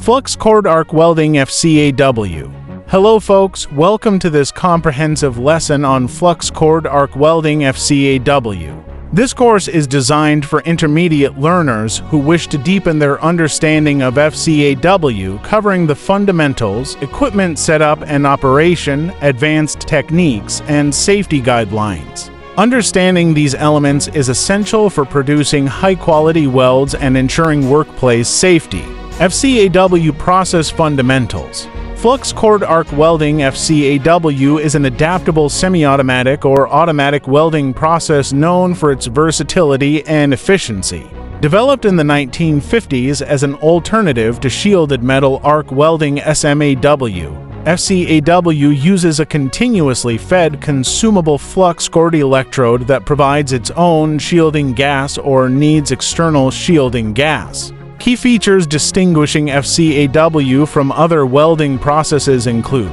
Flux Cord Arc Welding FCAW. Hello folks, welcome to this comprehensive lesson on Flux Cord Arc Welding FCAW. This course is designed for intermediate learners who wish to deepen their understanding of FCAW, covering the fundamentals, equipment setup and operation, advanced techniques, and safety guidelines. Understanding these elements is essential for producing high-quality welds and ensuring workplace safety. FCAW Process Fundamentals. Flux Cord Arc Welding FCAW is an adaptable semi-automatic or automatic welding process known for its versatility and efficiency. Developed in the 1950s as an alternative to shielded metal arc welding SMAW, FCAW uses a continuously fed consumable flux cord electrode that provides its own shielding gas or needs external shielding gas. Key features distinguishing FCAW from other welding processes include: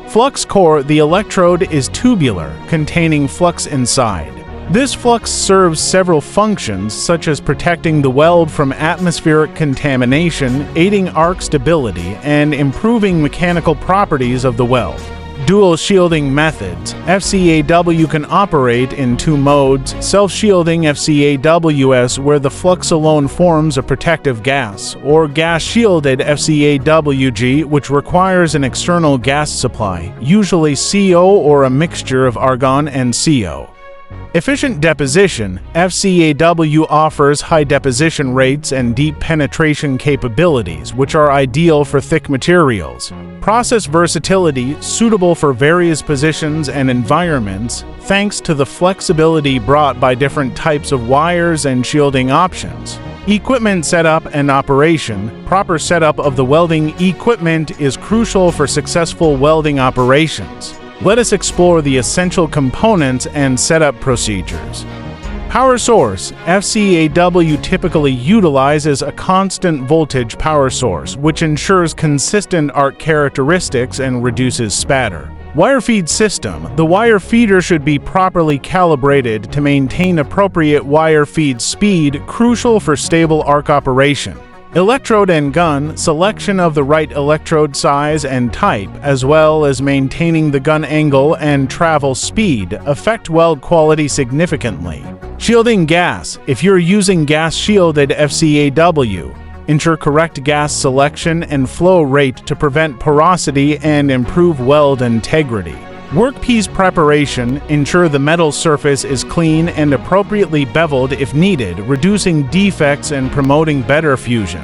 Flux core. The electrode is tubular, containing flux inside. This flux serves several functions, such as protecting the weld from atmospheric contamination, aiding arc stability, and improving mechanical properties of the weld. Dual shielding methods. FCAW can operate in two modes: self-shielding FCAWS, where the flux alone forms a protective gas, or gas-shielded FCAWG, which requires an external gas supply, usually CO or a mixture of argon and CO. Efficient deposition. FCAW offers high deposition rates and deep penetration capabilities, which are ideal for thick materials. Process versatility, suitable for various positions and environments, thanks to the flexibility brought by different types of wires and shielding options. Equipment setup and operation. Proper setup of the welding equipment is crucial for successful welding operations. Let us explore the essential components and setup procedures. Power source. FCAW typically utilizes a constant voltage power source, which ensures consistent arc characteristics and reduces spatter. Wire feed system. The wire feeder should be properly calibrated to maintain appropriate wire feed speed, crucial for stable arc operation. Electrode and gun. Selection of the right electrode size and type, as well as maintaining the gun angle and travel speed, affect weld quality significantly. Shielding gas. If you're using gas-shielded FCAW, ensure correct gas selection and flow rate to prevent porosity and improve weld integrity. Workpiece preparation. Ensure the metal surface is clean and appropriately beveled if needed, reducing defects and promoting better fusion.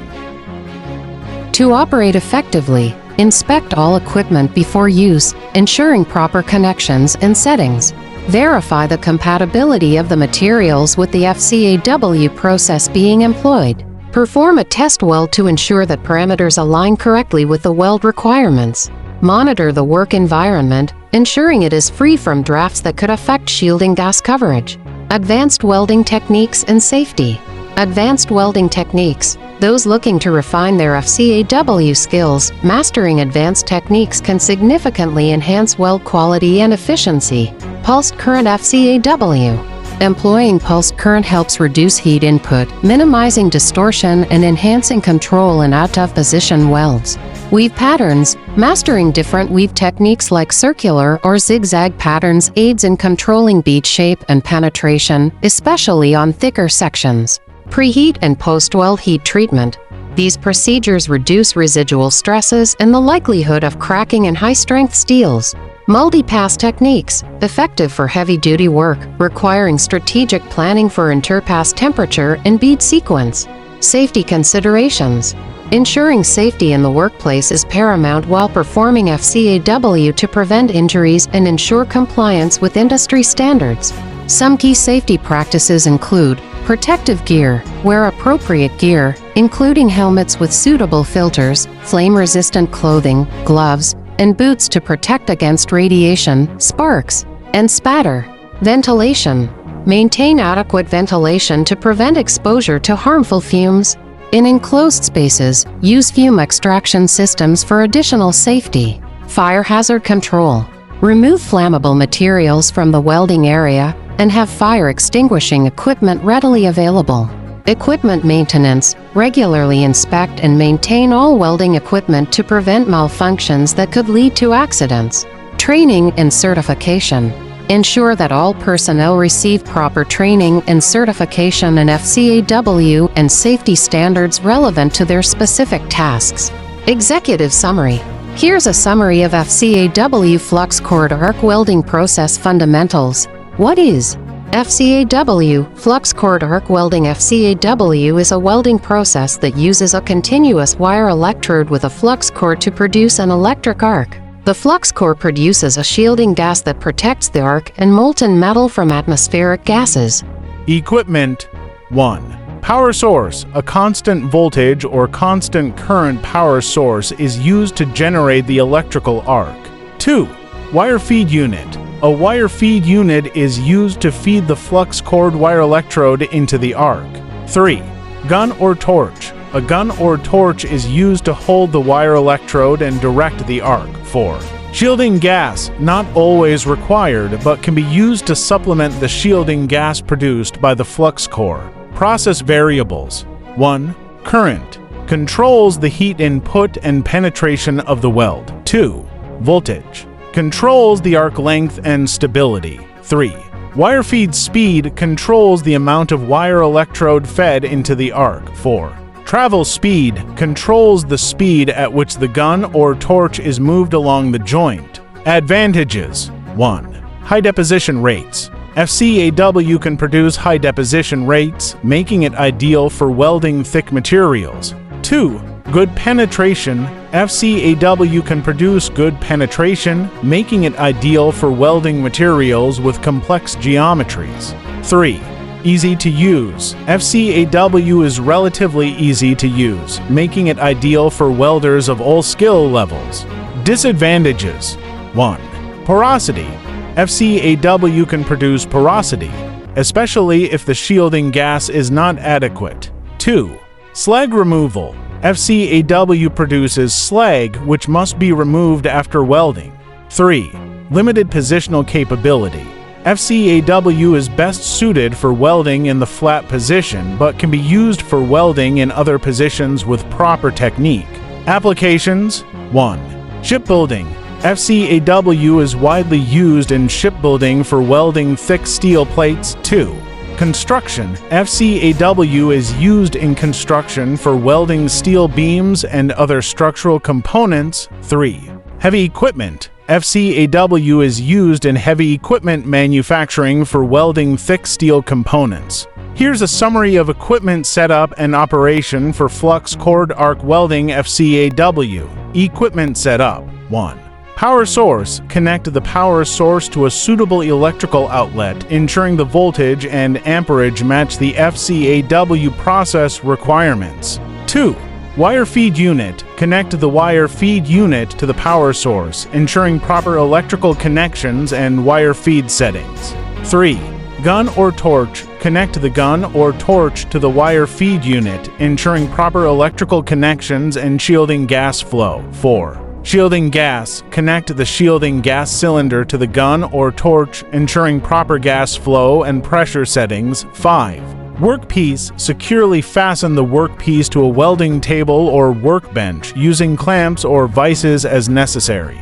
To operate effectively, inspect all equipment before use, ensuring proper connections and settings. Verify the compatibility of the materials with the FCAW process being employed. Perform a test weld to ensure that parameters align correctly with the weld requirements. Monitor the work environment, ensuring it is free from drafts that could affect shielding gas coverage. Advanced welding techniques and safety. Advanced welding techniques. Those looking to refine their FCAW skills, mastering advanced techniques can significantly enhance weld quality and efficiency. Pulsed current FCAW. Employing pulsed current helps reduce heat input, minimizing distortion and enhancing control in out-of-position welds. Weave patterns. Mastering different weave techniques like circular or zigzag patterns aids in controlling bead shape and penetration, especially on thicker sections. Preheat and post-weld heat treatment. These procedures reduce residual stresses and the likelihood of cracking in high-strength steels. Multi-pass techniques. Effective for heavy-duty work, requiring strategic planning for interpass temperature and bead sequence. Safety considerations. Ensuring safety in the workplace is paramount while performing FCAW to prevent injuries and ensure compliance with industry standards. Some key safety practices include protective gear. Wear appropriate gear, including helmets with suitable filters, flame-resistant clothing, gloves, and boots to protect against radiation, sparks, and spatter. Ventilation. Maintain adequate ventilation to prevent exposure to harmful fumes. In enclosed spaces, use fume extraction systems for additional safety. Fire hazard control. Remove flammable materials from the welding area and have fire extinguishing equipment readily available. Equipment maintenance. Regularly inspect and maintain all welding equipment to prevent malfunctions that could lead to accidents. Training and certification. Ensure that all personnel receive proper training and certification in FCAW and safety standards relevant to their specific tasks. Executive summary. Here's a summary of FCAW flux cord arc welding process fundamentals. What is FCAW? Flux cord arc welding. FCAW is a welding process that uses a continuous wire electrode with a flux core to produce an electric arc. The flux core produces a shielding gas that protects the arc and molten metal from atmospheric gases. Equipment. 1. Power source. A constant voltage or constant current power source is used to generate the electrical arc. 2. Wire feed unit. A wire feed unit is used to feed the flux cord wire electrode into the arc. 3. Gun or torch. A gun or torch is used to hold the wire electrode and direct the arc. 4. Shielding gas. Not always required, but can be used to supplement the shielding gas produced by the flux core. Process variables. 1. Current. Controls the heat input and penetration of the weld. 2. Voltage. Controls the arc length and stability. 3. Wire feed speed controls the amount of wire electrode fed into the arc. 4. Travel speed controls the speed at which the gun or torch is moved along the joint. Advantages. 1. High deposition rates. FCAW can produce high deposition rates, making it ideal for welding thick materials. 2. Good penetration. FCAW can produce good penetration, making it ideal for welding materials with complex geometries. 3. Easy to use. FCAW is relatively easy to use, making it ideal for welders of all skill levels. Disadvantages. 1. Porosity. FCAW can produce porosity, especially if the shielding gas is not adequate. 2. Slag removal. FCAW produces slag which must be removed after welding. 3. Limited positional capability. FCAW is best suited for welding in the flat position, but can be used for welding in other positions with proper technique. Applications. 1. Shipbuilding. FCAW is widely used in shipbuilding for welding thick steel plates. 2. Construction. FCAW is used in construction for welding steel beams and other structural components. 3. Heavy equipment. FCAW is used in heavy equipment manufacturing for welding thick steel components. Here's a summary of equipment setup and operation for flux cord arc welding FCAW. Equipment setup. 1. Power source. Connect the power source to a suitable electrical outlet, ensuring the voltage and amperage match the FCAW process requirements. 2. Wire feed unit. Connect the wire feed unit to the power source, ensuring proper electrical connections and wire feed settings. 3. Gun or torch. Connect the gun or torch to the wire feed unit, ensuring proper electrical connections and shielding gas flow. 4. Shielding gas. Connect the shielding gas cylinder to the gun or torch, ensuring proper gas flow and pressure settings. 5. Workpiece. Securely fasten the workpiece to a welding table or workbench using clamps or vices as necessary.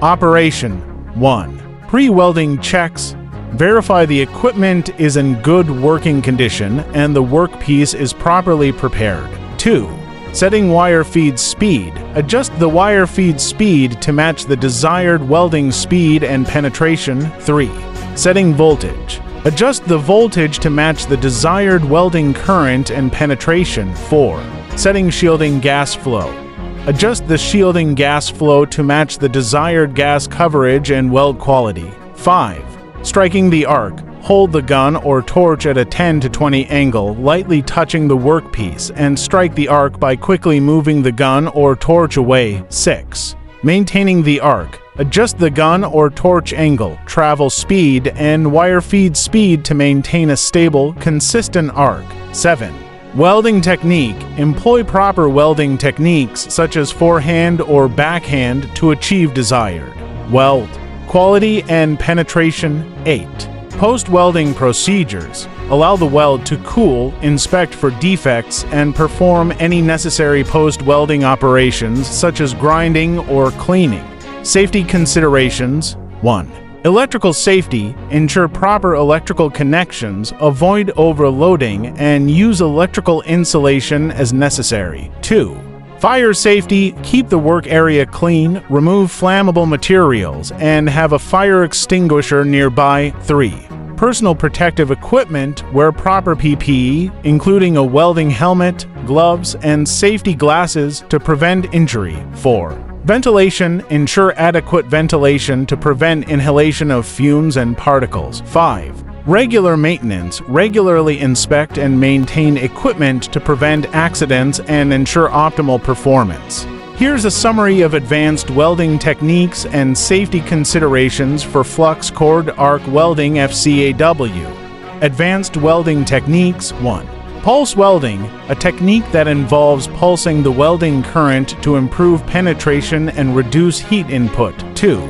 Operation. 1. Pre-welding checks. Verify the equipment is in good working condition and the workpiece is properly prepared. 2. Setting wire feed speed. Adjust the wire feed speed to match the desired welding speed and penetration. 3. Setting voltage. Adjust the voltage to match the desired welding current and penetration. 4. Setting shielding gas flow. Adjust the shielding gas flow to match the desired gas coverage and weld quality. 5. Striking the arc. Hold the gun or torch at a 10 to 20 angle, lightly touching the workpiece, and strike the arc by quickly moving the gun or torch away. 6. Maintaining the arc. Adjust the gun or torch angle, travel speed, and wire feed speed to maintain a stable, consistent arc. 7. Welding technique. Employ proper welding techniques such as forehand or backhand to achieve desired weld quality and penetration. 8. Post-welding procedures. Allow the weld to cool, inspect for defects, and perform any necessary post-welding operations such as grinding or cleaning. Safety considerations. 1. Electrical safety. Ensure proper electrical connections, avoid overloading, and use electrical insulation as necessary. 2. Fire safety. Keep the work area clean, remove flammable materials, and have a fire extinguisher nearby. 3. Personal protective equipment. Wear proper PPE, including a welding helmet, gloves, and safety glasses to prevent injury. 4. Ventilation. Ensure adequate ventilation to prevent inhalation of fumes and particles. 5. Regular maintenance. Regularly inspect and maintain equipment to prevent accidents and ensure optimal performance. Here's a summary of advanced welding techniques and safety considerations for flux cord arc welding FCAW. Advanced welding techniques. 1. Pulse welding, a technique that involves pulsing the welding current to improve penetration and reduce heat input. 2.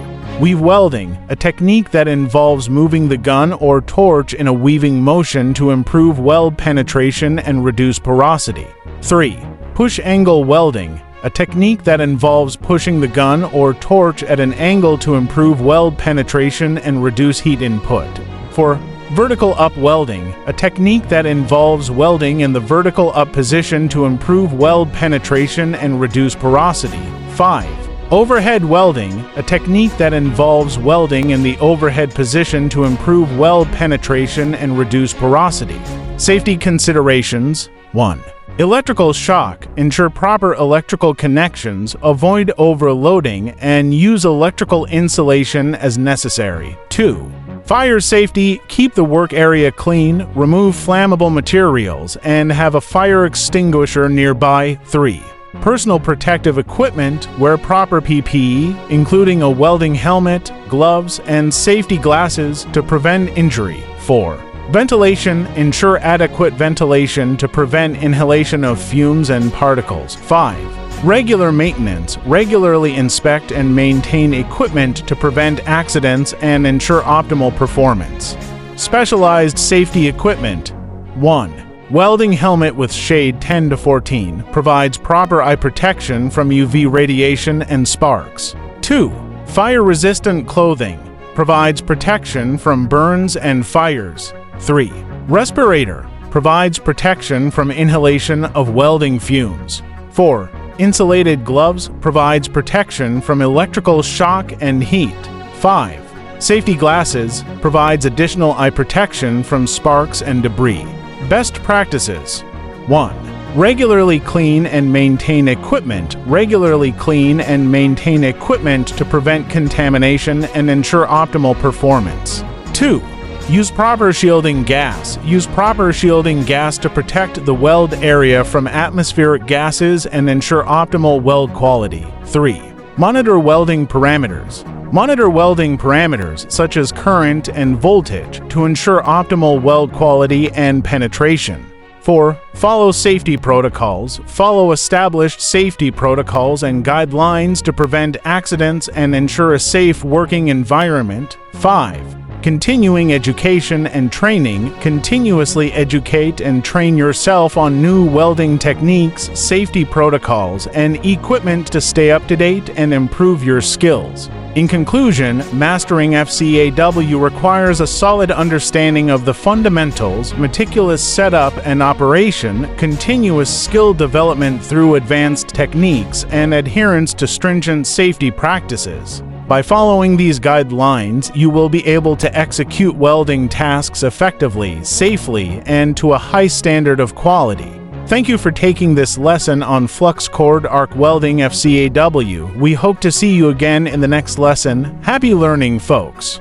Weave welding, a technique that involves moving the gun or torch in a weaving motion to improve weld penetration and reduce porosity. 3. Push angle welding, a technique that involves pushing the gun or torch at an angle to improve weld penetration and reduce heat input. 4. Vertical up welding, a technique that involves welding in the vertical up position to improve weld penetration and reduce porosity. 5. Overhead welding, a technique that involves welding in the overhead position to improve weld penetration and reduce porosity. Safety considerations. 1. Electrical shock. Ensure proper electrical connections, avoid overloading, and use electrical insulation as necessary. 2. Fire safety. Keep the work area clean, remove flammable materials, and have a fire extinguisher nearby. 3. Personal protective equipment. Wear proper PPE, including a welding helmet, gloves, and safety glasses to prevent injury. 4. Ventilation. Ensure adequate ventilation to prevent inhalation of fumes and particles. 5. Regular maintenance. Regularly inspect and maintain equipment to prevent accidents and ensure optimal performance. Specialized safety equipment. 1. Welding helmet with shade 10 to 14 provides proper eye protection from UV radiation and sparks. 2. Fire-resistant clothing provides protection from burns and fires. 3. Respirator provides protection from inhalation of welding fumes. 4. Insulated gloves provides protection from electrical shock and heat. 5. Safety glasses provides additional eye protection from sparks and debris. Best practices. 1. Regularly clean and maintain equipment. Regularly clean and maintain equipment to prevent contamination and ensure optimal performance. 2. Use proper shielding gas. Use proper shielding gas to protect the weld area from atmospheric gases and ensure optimal weld quality. 3. Monitor welding parameters. Monitor welding parameters such as current and voltage to ensure optimal weld quality and penetration. 4. Follow safety protocols. Follow established safety protocols and guidelines to prevent accidents and ensure a safe working environment. 5. Continuing education and training. Continuously educate and train yourself on new welding techniques, safety protocols, and equipment to stay up to date and improve your skills. In conclusion, mastering FCAW requires a solid understanding of the fundamentals, meticulous setup and operation, continuous skill development through advanced techniques, and adherence to stringent safety practices. By following these guidelines, you will be able to execute welding tasks effectively, safely, and to a high standard of quality. Thank you for taking this lesson on flux cord arc welding FCAW. We hope to see you again in the next lesson. Happy learning, folks!